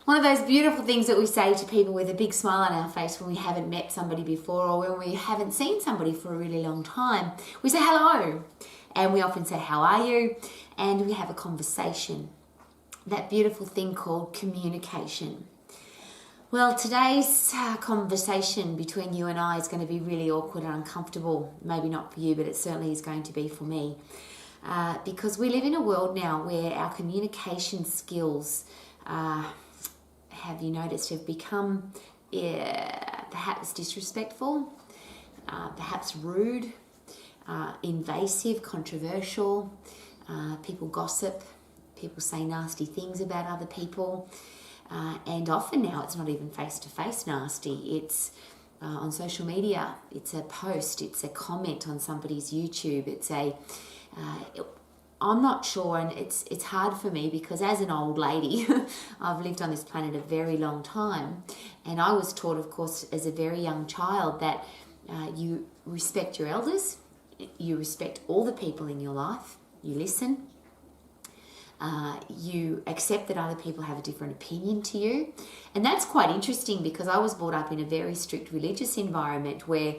One of those beautiful things that we say to people with a big smile on our face when we haven't met somebody before or when we haven't seen somebody for a really long time. We say hello, and we often say, how are you? And we have a conversation. That beautiful thing called communication. Well, today's conversation between you and I is going to be really awkward and uncomfortable. Maybe not for you, but it certainly is going to be for me. Because we live in a world now where our communication skills have you noticed, have become perhaps disrespectful, perhaps rude, invasive, controversial. People gossip, people say nasty things about other people, and often now it's not even face-to-face nasty. It's on social media, it's a post, it's a comment on somebody's YouTube, it's I'm not sure, and it's hard for me because as an old lady, I've lived on this planet a very long time, and I was taught, of course, as a very young child that you respect your elders, you respect all the people in your life, you listen, you accept that other people have a different opinion to you. And that's quite interesting because I was brought up in a very strict religious environment where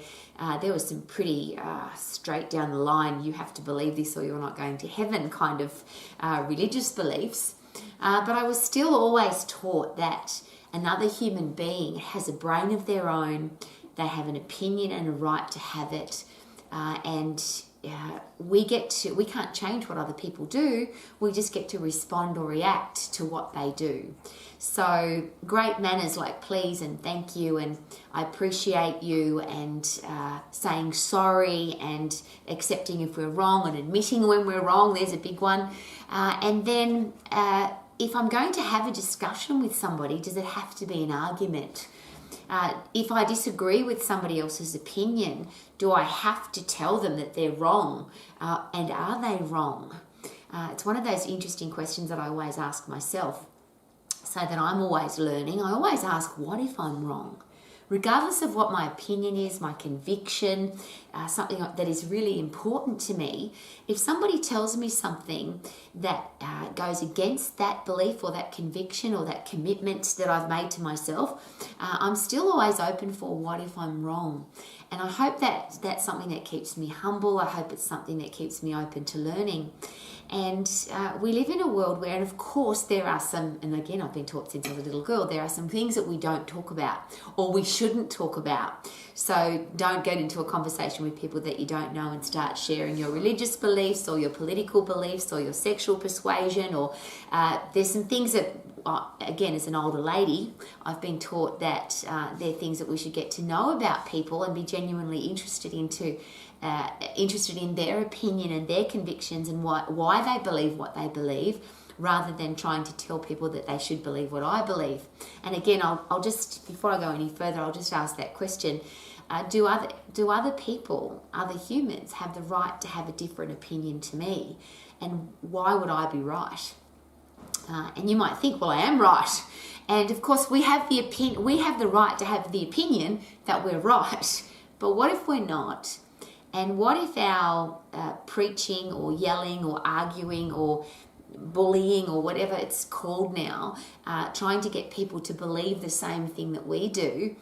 there was some pretty straight down the line, you have to believe this or you're not going to heaven kind of religious beliefs. But I was still always taught that another human being has a brain of their own, they have an opinion and a right to have it, and we can't change what other people do, we just get to respond or react to what they do. So great manners like please and thank you and I appreciate you and saying sorry and accepting if we're wrong and admitting when we're wrong, there's a big one. And then if I'm going to have a discussion with somebody, does it have to be an argument? If I disagree with somebody else's opinion, do I have to tell them that they're wrong? And are they wrong? It's one of those interesting questions that I always ask myself, so that I'm always learning. I always ask, what if I'm wrong? Regardless of what my opinion is, my conviction, something that is really important to me, if somebody tells me something that goes against that belief or that conviction or that commitment that I've made to myself, I'm still always open for what if I'm wrong. And I hope that that's something that keeps me humble. I hope it's something that keeps me open to learning. And we live in a world where, and of course there are some, and again I've been taught since I was a little girl, there are some things that we don't talk about or we shouldn't talk about. So don't get into a conversation with people that you don't know and start sharing your religious beliefs or your political beliefs or your sexual persuasion, or there's some things that, again, as an older lady, I've been taught that they're things that we should get to know about people and be genuinely interested in their opinion and their convictions and why they believe what they believe, rather than trying to tell people that they should believe what I believe. And again, I'll just, before I go any further, I'll just ask that question. Do other people, other humans, have the right to have a different opinion to me? And why would I be right? And you might think, well, I am right. And of course, we have the right to have the opinion that we're right. But what if we're not? And what if our preaching or yelling or arguing or bullying or whatever it's called now, trying to get people to believe the same thing that we do,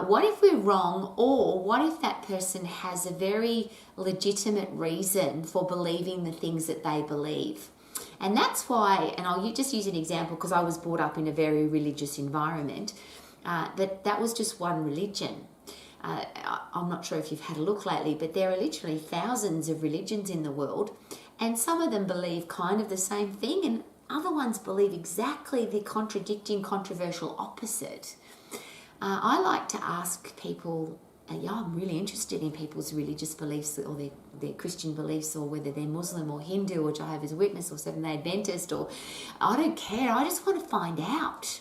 what if we're wrong? Or what if that person has a very legitimate reason for believing the things that they believe? And that's why, and I'll just use an example because I was brought up in a very religious environment, that was just one religion. I'm not sure if you've had a look lately, but there are literally thousands of religions in the world, and some of them believe kind of the same thing, and other ones believe exactly the contradicting, controversial opposite. I like to ask people, I'm really interested in people's religious beliefs or their Christian beliefs, or whether they're Muslim or Hindu or Jehovah's Witness or Sevenday Adventist, or I don't care, I just want to find out.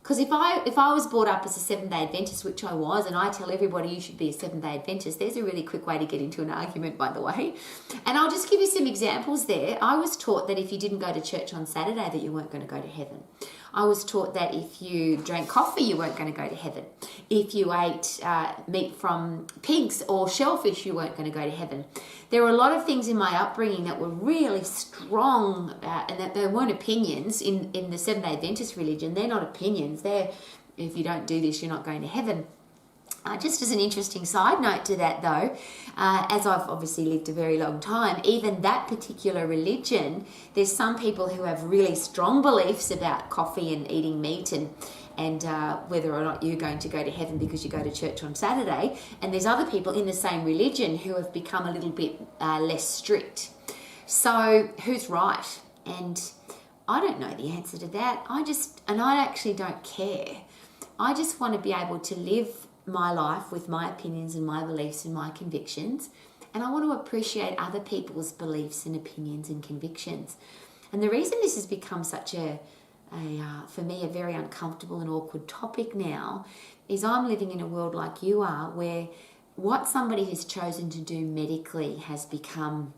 Because if I was brought up as a Sevenday Adventist, which I was, and I tell everybody you should be a Sevenday Adventist, there's a really quick way to get into an argument, by the way. And I'll just give you some examples there. I was taught that if you didn't go to church on Saturday, that you weren't going to go to heaven. I was taught that if you drank coffee, you weren't going to go to heaven. If you ate meat from pigs or shellfish, you weren't going to go to heaven. There were a lot of things in my upbringing that were really strong, and that they weren't opinions in the Sevenday Adventist religion. They're not opinions. They're, if you don't do this, you're not going to heaven. Just as an interesting side note to that though, as I've obviously lived a very long time, even that particular religion, there's some people who have really strong beliefs about coffee and eating meat and whether or not you're going to go to heaven because you go to church on Saturday. And there's other people in the same religion who have become a little bit less strict. So who's right? And I don't know the answer to that. I actually don't care. I just want to be able to live my life with my opinions and my beliefs and my convictions, and I want to appreciate other people's beliefs and opinions and convictions. And the reason this has become such for me, a very uncomfortable and awkward topic now is I'm living in a world like you are, where what somebody has chosen to do medically has become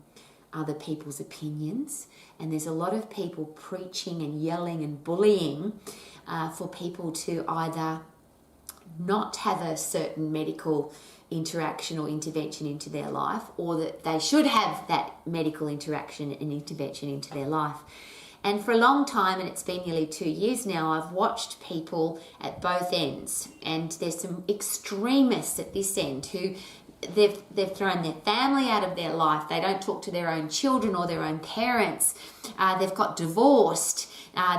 other people's opinions, and there's a lot of people preaching and yelling and bullying for people to either not have a certain medical interaction or intervention into their life, or that they should have that medical interaction and intervention into their life. And for a long time, and it's been nearly 2 years now, I've watched people at both ends, and there's some extremists at this end who they've thrown their family out of their life. They don't talk to their own children or their own parents. They've got divorced.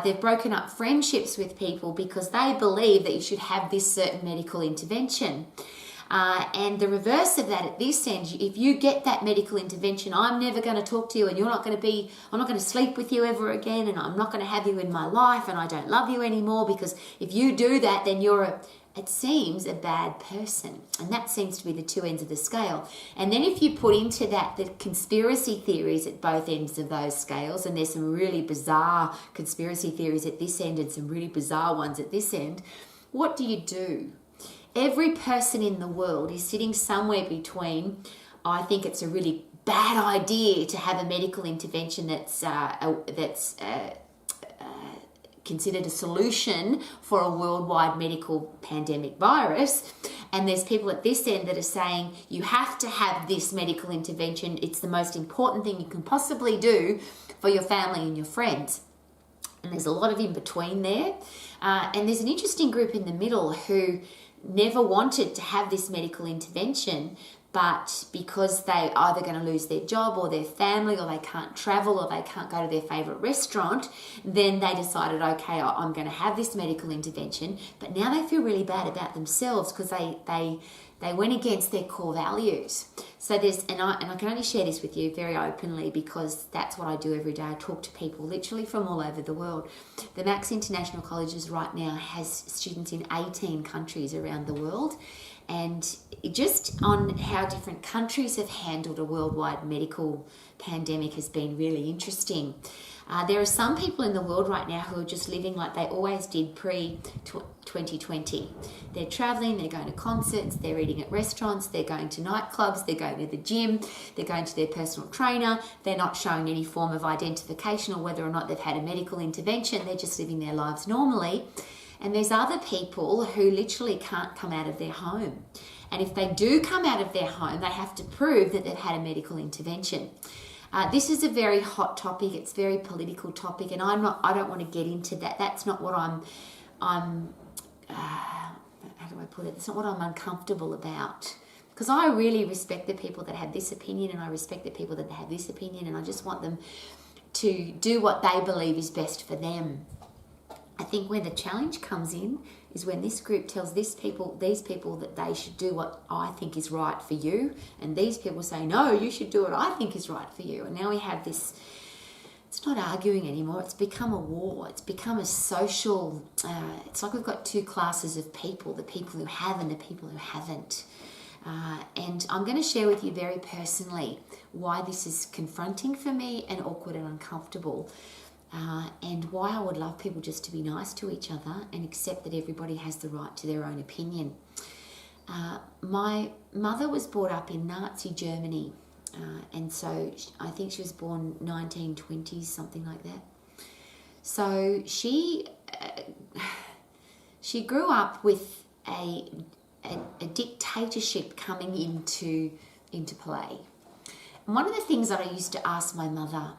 They've broken up friendships with people because they believe that you should have this certain medical intervention. And the reverse of that at this end, if you get that medical intervention, I'm never going to talk to you, and I'm not going to sleep with you ever again, and I'm not going to have you in my life, and I don't love you anymore, because if you do that, then it seems a bad person. And that seems to be the two ends of the scale. And then if you put into that the conspiracy theories at both ends of those scales, and there's some really bizarre conspiracy theories at this end and some really bizarre ones at this end, what do? Every person in the world is sitting somewhere between, I think it's a really bad idea to have a medical intervention that's considered a solution for a worldwide medical pandemic virus. And there's people at this end that are saying you have to have this medical intervention. It's the most important thing you can possibly do for your family and your friends. And there's a lot of in between there. And there's an interesting group in the middle who never wanted to have this medical intervention, but because they're either going to lose their job or their family, or they can't travel, or they can't go to their favourite restaurant, then they decided, okay, I'm going to have this medical intervention. But now they feel really bad about themselves because they went against their core values. So I can only share this with you very openly because that's what I do every day. I talk to people literally from all over the world. The Max International Colleges right now has students in 18 countries around the world. And just on how different countries have handled a worldwide medical pandemic has been really interesting. There are some people in the world right now who are just living like they always did pre-2020. They're traveling, they're going to concerts, they're eating at restaurants, they're going to nightclubs, they're going to the gym, they're going to their personal trainer, they're not showing any form of identification or whether or not they've had a medical intervention, they're just living their lives normally. And there's other people who literally can't come out of their home. And if they do come out of their home, they have to prove that they've had a medical intervention. This is a very hot topic. It's a very political topic, and I don't want to get into that. That's not what how do I put it? It's not what I'm uncomfortable about. Because I really respect the people that have this opinion, and I respect the people that have this opinion, and I just want them to do what they believe is best for them. I think where the challenge comes in is when this group tells these people that they should do what I think is right for you, and these people say, no, you should do what I think is right for you. And now we have this, it's not arguing anymore, it's become a war, it's become a social, it's like we've got two classes of people, the people who have and the people who haven't. And I'm going to share with you very personally why this is confronting for me and awkward and uncomfortable. And why I would love people just to be nice to each other and accept that everybody has the right to their own opinion. My mother was brought up in Nazi Germany, and so I think she was born 1920s, something like that. So she she grew up with a dictatorship coming into play. And one of the things that I used to ask my mother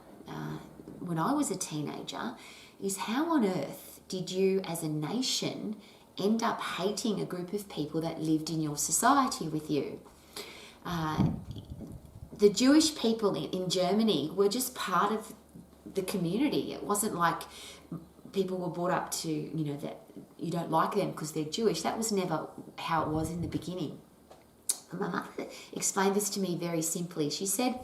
when I was a teenager is, how on earth did you as a nation end up hating a group of people that lived in your society with you? The Jewish people in Germany were just part of the community. It wasn't like people were brought up to, that you don't like them because they're Jewish. That was never how it was in the beginning. And my mother explained this to me very simply. She said,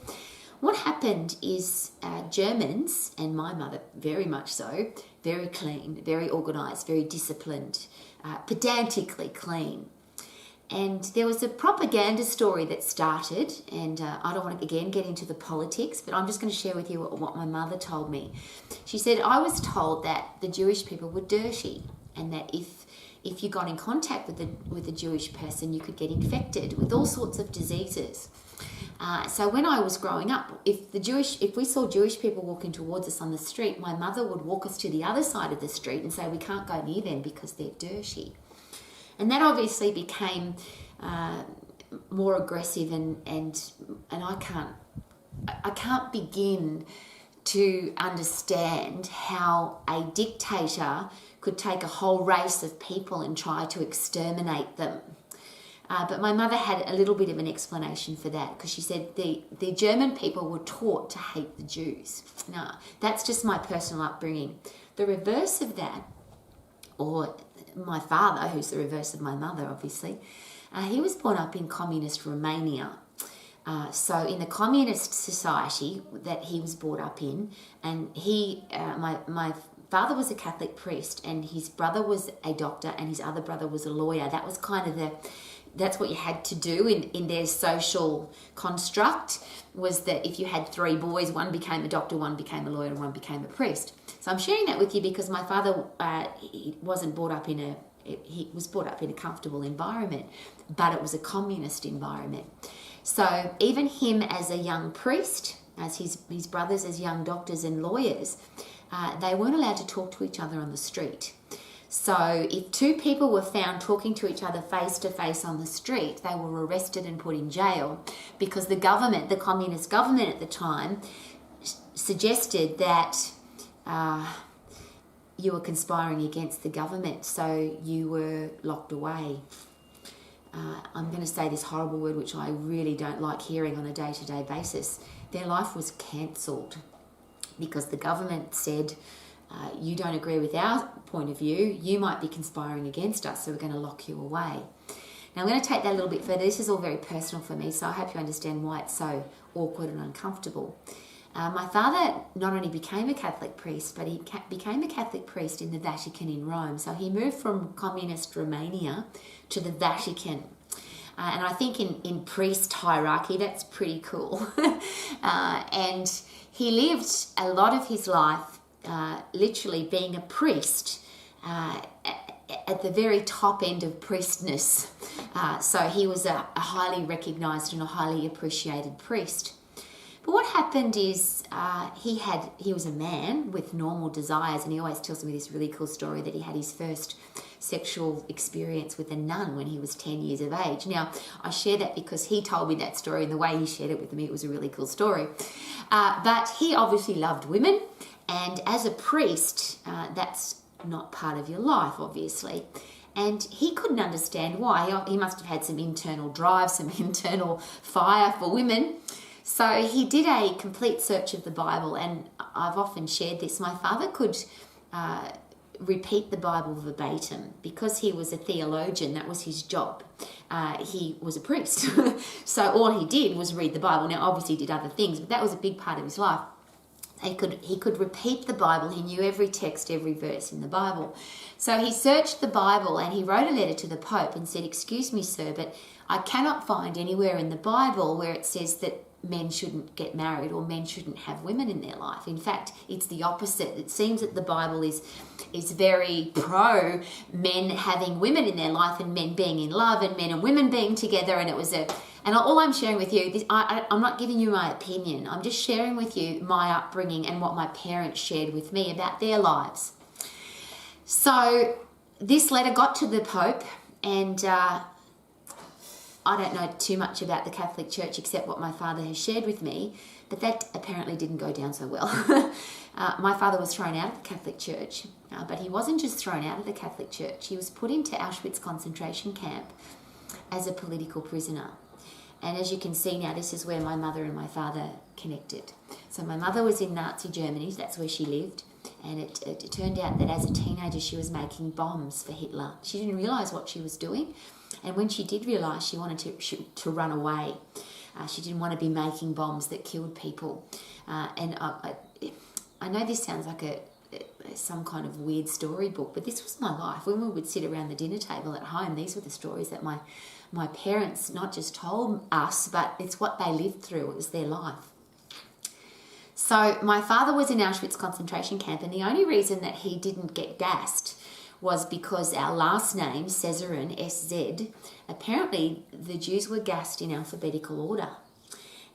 what happened is Germans, and my mother very much so, very clean, very organised, very disciplined, pedantically clean. And there was a propaganda story that started, and I don't want to, again, get into the politics, but I'm just going to share with you what my mother told me. She said, I was told that the Jewish people were dirty, and that if you got in contact with a Jewish person, you could get infected with all sorts of diseases. So when I was growing up, if we saw Jewish people walking towards us on the street, my mother would walk us to the other side of the street and say, we can't go near them because they're dirty. And that obviously became more aggressive, and I can't begin to understand how a dictator could take a whole race of people and try to exterminate them. But my mother had a little bit of an explanation for that, because she said the German people were taught to hate the Jews. Now, that's just my personal upbringing. The reverse of that, or my father, who's the reverse of my mother, obviously, he was brought up in communist Romania. So in the communist society that he was brought up in, and my father was a Catholic priest, and his brother was a doctor, and his other brother was a lawyer. That was kind of that's what you had to do in their social construct, was that if you had three boys, one became a doctor, one became a lawyer, and one became a priest. So I'm sharing that with you because my father he wasn't brought up he was brought up in a comfortable environment, but it was a communist environment. So even him as a young priest, as his brothers as young doctors and lawyers, they weren't allowed to talk to each other on the street. So if two people were found talking to each other face to face on the street, they were arrested and put in jail, because the communist government at the time, suggested that you were conspiring against the government, so you were locked away. I'm going to say this horrible word, which I really don't like hearing on a day-to-day basis. Their life was cancelled because the government said, you don't agree with our point of view, you might be conspiring against us, so we're going to lock you away. Now, I'm going to take that a little bit further. This is all very personal for me, so I hope you understand why it's so awkward and uncomfortable. My father not only became a Catholic priest, but he became a Catholic priest in the Vatican in Rome. So he moved from communist Romania to the Vatican. And I think in priest hierarchy, that's pretty cool. And he lived a lot of his life literally being a priest at the very top end of priestness. So he was a highly recognised and a highly appreciated priest. But what happened is he was a man with normal desires, and he always tells me this really cool story that he had his first sexual experience with a nun when he was 10 years of age. Now, I share that because he told me that story, and the way he shared it with me, it was a really cool story. But he obviously loved women, and as a priest, that's not part of your life, obviously. And he couldn't understand why. He must have had some internal drive, some internal fire for women. So he did a complete search of the Bible, and I've often shared this. My father could repeat the Bible verbatim because he was a theologian. That was his job. He was a priest. So all he did was read the Bible. Now, obviously he did other things, but that was a big part of his life. He could repeat the Bible. He knew every text, every verse in the Bible. So he searched the Bible, and he wrote a letter to the Pope and said, "Excuse me, sir, but I cannot find anywhere in the Bible where it says that men shouldn't get married or men shouldn't have women in their life. In fact, it's the opposite. It seems that the Bible is very pro men having women in their life and men being in love and men and women being together." And all I'm sharing with you, I'm not giving you my opinion. I'm just sharing with you my upbringing and what my parents shared with me about their lives. So this letter got to the Pope, and I don't know too much about the Catholic Church except what my father has shared with me, but that apparently didn't go down so well. My father was thrown out of the Catholic Church, but he wasn't just thrown out of the Catholic Church. He was put into Auschwitz concentration camp as a political prisoner. And as you can see now, this is where my mother and my father connected. So my mother was in Nazi Germany, that's where she lived. And it turned out that as a teenager, she was making bombs for Hitler. She didn't realise what she was doing. And when she did realise, she wanted to run away. She didn't want to be making bombs that killed people. And I know this sounds like some kind of weird storybook, but this was my life. When we would sit around the dinner table at home, these were the stories that my parents not just told us, but it's what they lived through. It was their life. So my father was in Auschwitz concentration camp, and the only reason that he didn't get gassed was because our last name, Cesarin, SZ, apparently the Jews were gassed in alphabetical order.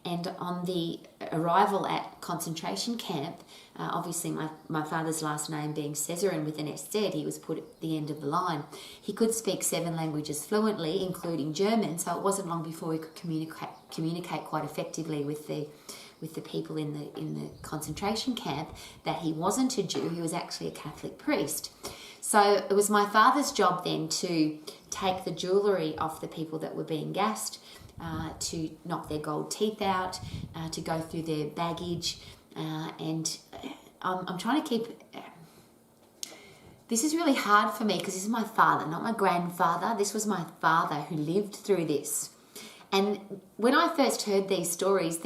And on the arrival at concentration camp, obviously my father's last name being Cesarin with an SZ, he was put at the end of the line. He could speak 7 languages fluently, including German, so it wasn't long before he could communicate quite effectively with the people in the concentration camp. That he wasn't a Jew, he was actually a Catholic priest. So it was my father's job then to take the jewellery off the people that were being gassed, to knock their gold teeth out, to go through their baggage, and I'm trying to keep... This is really hard for me because this is my father, not my grandfather. This was my father who lived through this. And when I first heard these stories,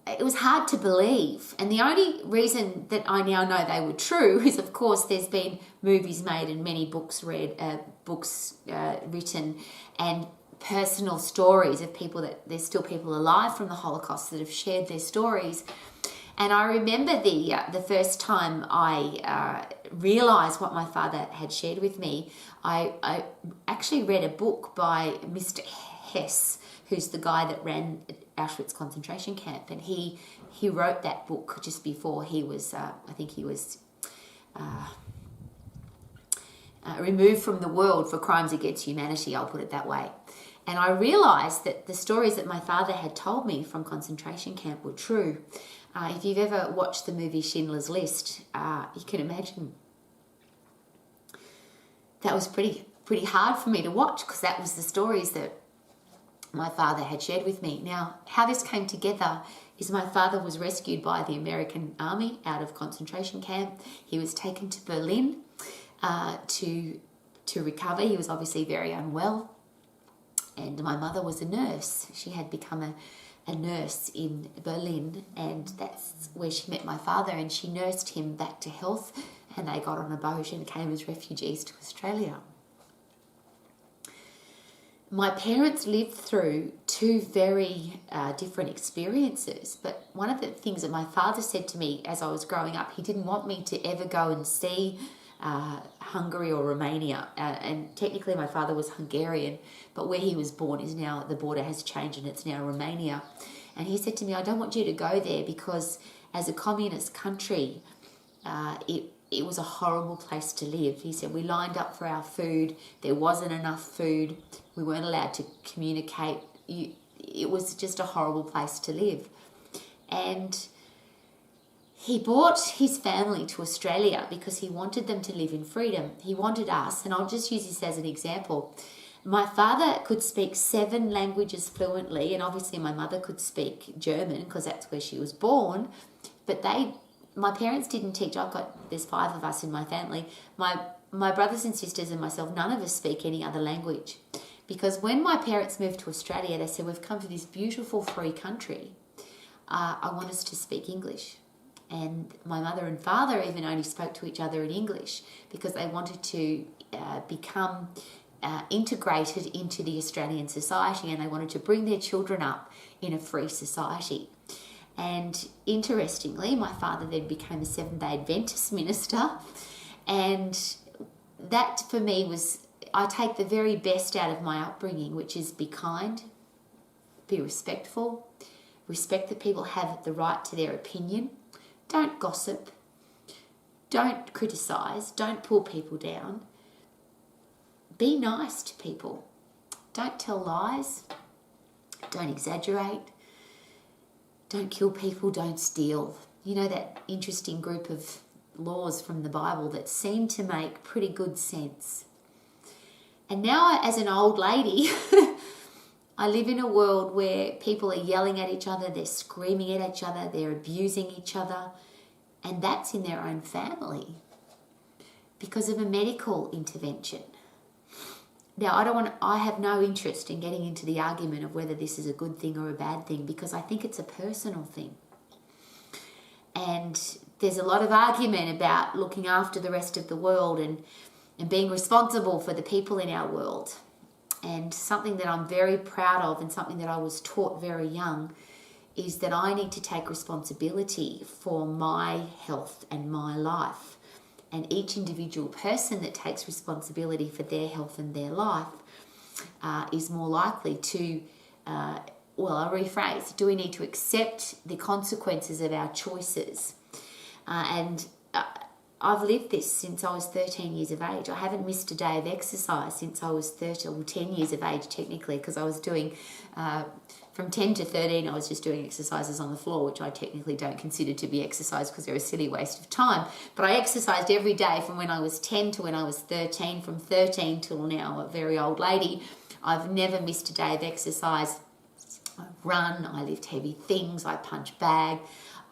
it was hard to believe. And the only reason that I now know they were true is, of course, there's been movies made and many books written, and personal stories of people that there's still people alive from the Holocaust that have shared their stories. And I remember the first time I realised what my father had shared with me, I actually read a book by Mr. Hess, who's the guy that ran Auschwitz concentration camp, and he wrote that book just before he was, I think he was removed from the world for crimes against humanity, I'll put it that way. And I realised that the stories that my father had told me from concentration camp were true. If you've ever watched the movie Schindler's List, you can imagine that was pretty hard for me to watch, because that was the stories that my father had shared with me. Now, how this came together is my father was rescued by the American army out of concentration camp. He was taken to Berlin to recover. He was obviously very unwell. And my mother was a nurse. She had become a nurse in Berlin, and that's where she met my father, and she nursed him back to health, and they got on a boat and came as refugees to Australia. My parents lived through 2 very different experiences, but one of the things that my father said to me as I was growing up, he didn't want me to ever go and see Hungary or Romania, and technically my father was Hungarian, but where he was born is now, the border has changed and it's now Romania. And he said to me, I don't want you to go there because as a communist country, it was a horrible place to live. He said, we lined up for our food, there wasn't enough food, we weren't allowed to communicate, it was just a horrible place to live. And he brought his family to Australia because he wanted them to live in freedom. He wanted us, and I'll just use this as an example. My father could speak 7 languages fluently, and obviously my mother could speak German because that's where she was born, but my parents didn't teach. There's 5 of us in my family. My brothers and sisters and myself, none of us speak any other language. Because when my parents moved to Australia, they said, we've come to this beautiful free country. I want us to speak English. And my mother and father even only spoke to each other in English because they wanted to become integrated into the Australian society, and they wanted to bring their children up in a free society. And interestingly, my father then became a Sevenday Adventist minister, and that for me was, I take the very best out of my upbringing, which is be kind, be respectful, respect that people have the right to their opinion, don't gossip, Don't criticise. Don't pull people down. Be nice to people. Don't tell lies. Don't exaggerate. Don't kill people. Don't steal. You know, that interesting group of laws from the Bible that seem to make pretty good sense. And now, as an old lady, I live in a world where people are yelling at each other, they're screaming at each other, they're abusing each other, and that's in their own family because of a medical intervention. Now, I have no interest in getting into the argument of whether this is a good thing or a bad thing, because I think it's a personal thing. And there's a lot of argument about looking after the rest of the world and being responsible for the people in our world. And something that I'm very proud of, and something that I was taught very young, is that I need to take responsibility for my health and my life. And each individual person that takes responsibility for their health and their life is more likely to, I'll rephrase, do we need to accept the consequences of our choices? I've lived this since I was 13 years of age. I haven't missed a day of exercise since I was 10 years of age, technically, because I was doing, from 10 to 13, I was just doing exercises on the floor, which I technically don't consider to be exercise because they're a silly waste of time. But I exercised every day from when I was 10 to when I was 13, from 13 till now, a very old lady. I've never missed a day of exercise. I run, I lift heavy things, I punch bag.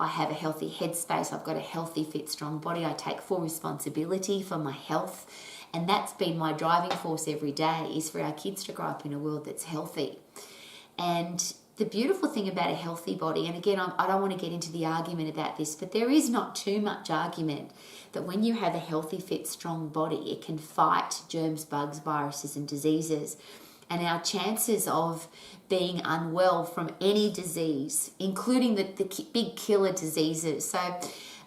I have a healthy headspace. I've got a healthy, fit, strong body. I take full responsibility for my health. And that's been my driving force every day, is for our kids to grow up in a world that's healthy. And the beautiful thing about a healthy body, and again, I don't want to get into the argument about this, but there is not too much argument that when you have a healthy, fit, strong body, it can fight germs, bugs, viruses, and diseases. And our chances of being unwell from any disease, including the big killer diseases. So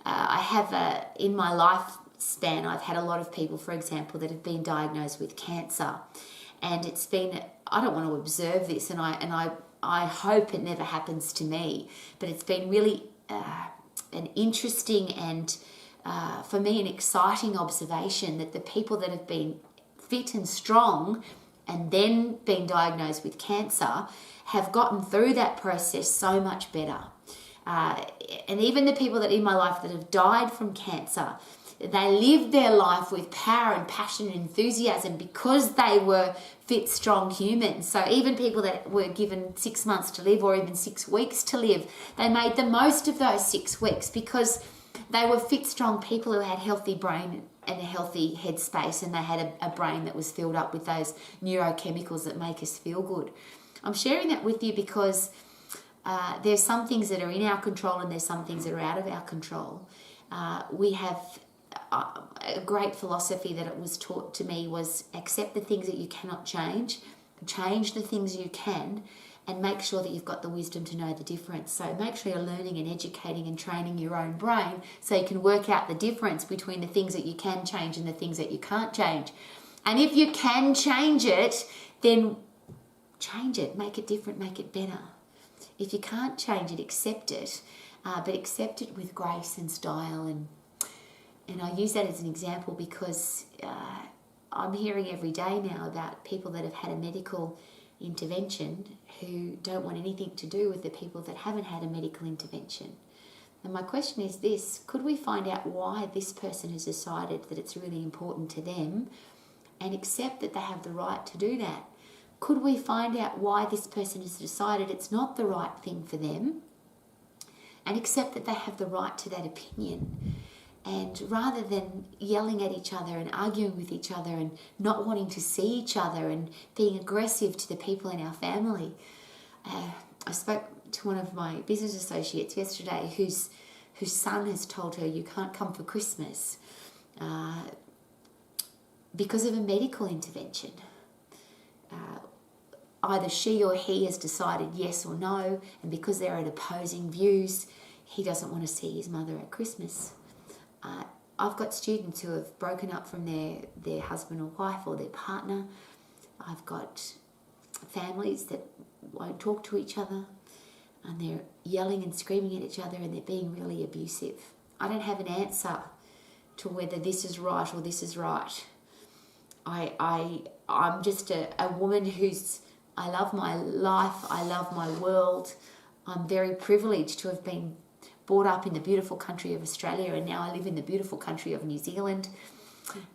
I have, in my lifespan, I've had a lot of people, for example, that have been diagnosed with cancer. And it's been, I don't want to observe this, and I hope it never happens to me, but it's been really an interesting and, for me, an exciting observation that the people that have been fit and strong and then being diagnosed with cancer have gotten through that process so much better. And even the people that in my life that have died from cancer, they lived their life with power and passion and enthusiasm because they were fit, strong humans. So even people that were given 6 months to live or even 6 weeks to live, they made the most of those 6 weeks because they were fit, strong people who had healthy brain and a healthy headspace, and they had a brain that was filled up with those neurochemicals that make us feel good. I'm sharing that with you because there's some things that are in our control and there's some things that are out of our control. We have a great philosophy that it was taught to me was accept the things that you cannot change the things you can, and make sure that you've got the wisdom to know the difference. So make sure you're learning and educating and training your own brain so you can work out the difference between the things that you can change and the things that you can't change. And if you can change it, then change it, make it different, make it better. If you can't change it, accept it, but accept it with grace and style. And I use that as an example because I'm hearing every day now about people that have had a medical intervention who don't want anything to do with the people that haven't had a medical intervention. And my question is this: could we find out why this person has decided that it's really important to them and accept that they have the right to do that? Could we find out why this person has decided it's not the right thing for them and accept that they have the right to that opinion? And rather than yelling at each other and arguing with each other and not wanting to see each other and being aggressive to the people in our family, I spoke to one of my business associates yesterday whose son has told her, you can't come for Christmas because of a medical intervention. Either she or he has decided yes or no, and because they're at opposing views, he doesn't want to see his mother at Christmas. I've got students who have broken up from their husband or wife or their partner. I've got families that won't talk to each other and they're yelling and screaming at each other and they're being really abusive. I don't have an answer to whether this is right or this is right. I'm just a woman I love my life, I love my world. I'm very privileged to have been brought up in the beautiful country of Australia, and now I live in the beautiful country of New Zealand.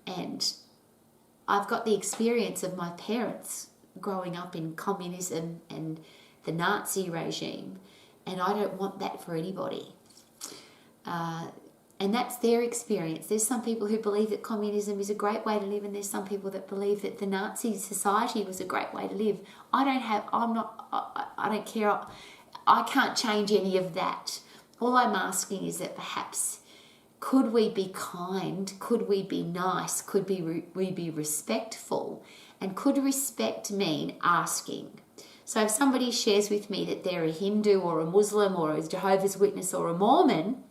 And I've got the experience of my parents growing up in communism and the Nazi regime, and I don't want that for anybody. And that's their experience. There's some people who believe that communism is a great way to live, and there's some people that believe that the Nazi society was a great way to live. I don't care. I can't change any of that. All I'm asking is that perhaps could we be kind? Could we be nice? Could we be respectful? And could respect mean asking? So if somebody shares with me that they're a Hindu or a Muslim or a Jehovah's Witness or a Mormon,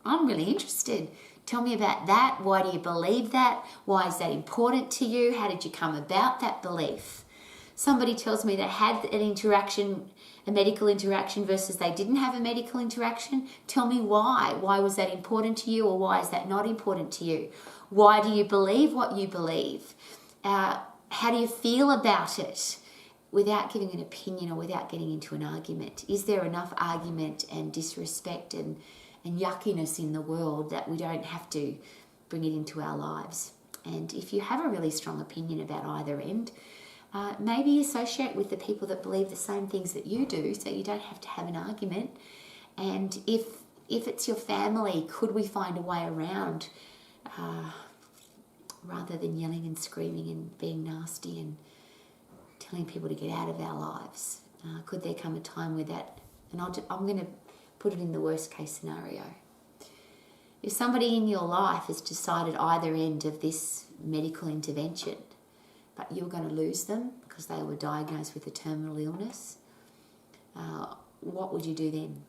I'm really interested. Tell me about that. Why do you believe that? Why is that important to you? How did you come about that belief? Somebody tells me they had an interaction, a medical interaction versus they didn't have a medical interaction. Tell me why. Why was that important to you, or why is that not important to you? Why do you believe what you believe? How do you feel about it? Without giving an opinion or without getting into an argument. Is there enough argument and disrespect and yuckiness in the world that we don't have to bring it into our lives? And if you have a really strong opinion about either end, maybe associate with the people that believe the same things that you do, so you don't have to have an argument. And if it's your family, could we find a way around rather than yelling and screaming and being nasty and telling people to get out of our lives? Could there come a time where that, and I'm going to put it in the worst case scenario. If somebody in your life has decided either end of this medical intervention, but you're going to lose them because they were diagnosed with a terminal illness, what would you do then?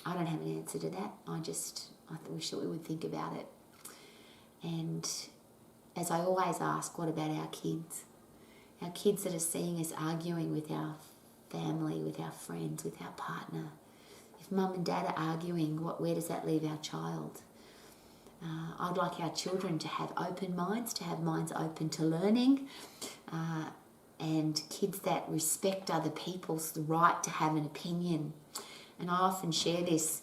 I don't have an answer to that. I wish that we would think about it. And as I always ask, what about our kids? Our kids that are seeing us arguing with our family, with our friends, with our partner. If mum and dad are arguing, where does that leave our child? I'd like our children to have open minds, to have minds open to learning, and kids that respect other people's right to have an opinion. And I often share this.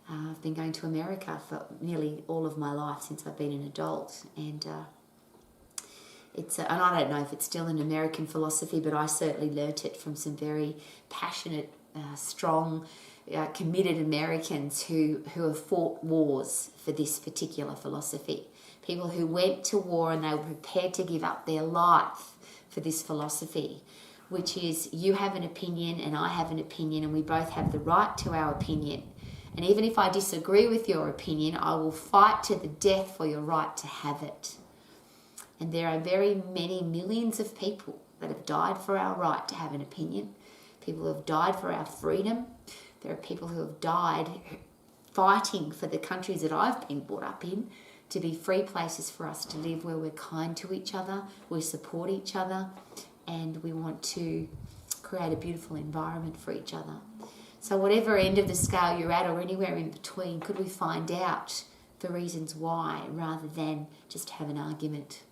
I've been going to America for nearly all of my life since I've been an adult, and and I don't know if it's still an American philosophy, but I certainly learnt it from some very passionate, strong, committed Americans who have fought wars for this particular philosophy. People who went to war and they were prepared to give up their life for this philosophy, which is you have an opinion and I have an opinion, and we both have the right to our opinion. And even if I disagree with your opinion, I will fight to the death for your right to have it. And there are very many millions of people that have died for our right to have an opinion. People who have died for our freedom. There are people who have died fighting for the countries that I've been brought up in to be free places for us to live, where we're kind to each other, we support each other, and we want to create a beautiful environment for each other. So whatever end of the scale you're at or anywhere in between, could we find out the reasons why rather than just have an argument?